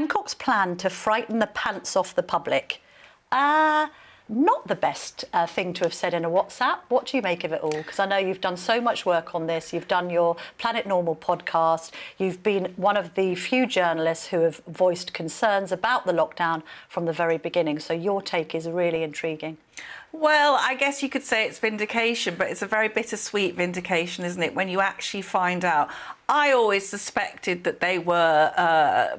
Hancock's plan to frighten the pants off the public. Not the best thing to have said in a WhatsApp. What do you make of it all? Because I know you've done so much work on this. You've done your Planet Normal podcast. You've been one of the few journalists who have voiced concerns about the lockdown from the very beginning. So your take is really intriguing. Well, I guess you could say it's vindication, but it's a very bittersweet vindication, isn't it, when you actually find out. I always suspected that they were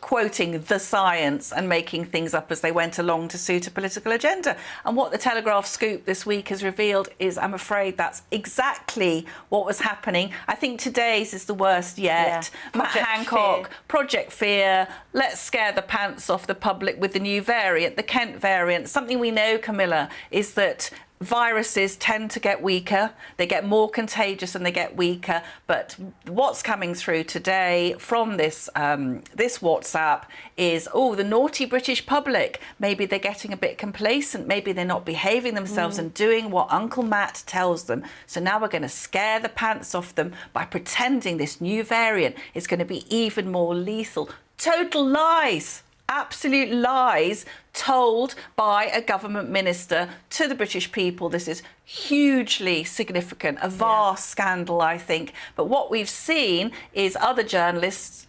quoting the science and making things up as they went along to suit a political agenda. And what the Telegraph scoop this week has revealed is, I'm afraid, that's exactly what was happening. I think today's is the worst yet. Yeah. Matt Hancock, Project Fear, let's scare the pants off the public with the new variant, the Kent variant. Something we know, Camilla, is that viruses tend to get weaker, they get more contagious and they get weaker. But what's coming through today from this this WhatsApp is, oh, the naughty British public, maybe they're getting a bit complacent, maybe they're not behaving themselves and doing what Uncle Matt tells them. So now we're going to scare the pants off them by pretending this new variant is going to be even more lethal. Total lies. Absolute lies told by a government minister to the British people. This is hugely significant, a vast scandal, I think. But what we've seen is other journalists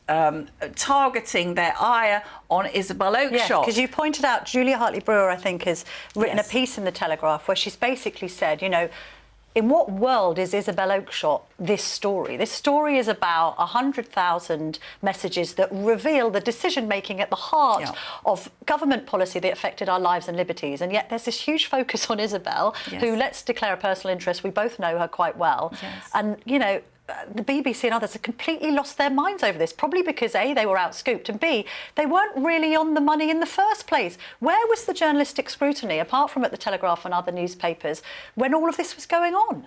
targeting their ire on Isabel Oakeshott. Yes, because you pointed out, Julia Hartley-Brewer, I think, has written a piece in the Telegraph where she's basically said, you know, in what world is Isabel Oakeshott this story? This story is about 100,000 messages that reveal the decision-making at the heart of government policy that affected our lives and liberties. And yet there's this huge focus on Isabel, who, let's declare a personal interest, we both know her quite well. And, you know, the BBC and others have completely lost their minds over this, probably because A, they were out-scooped, and B, they weren't really on the money in the first place. Where was the journalistic scrutiny, apart from at the Telegraph and other newspapers, when all of this was going on?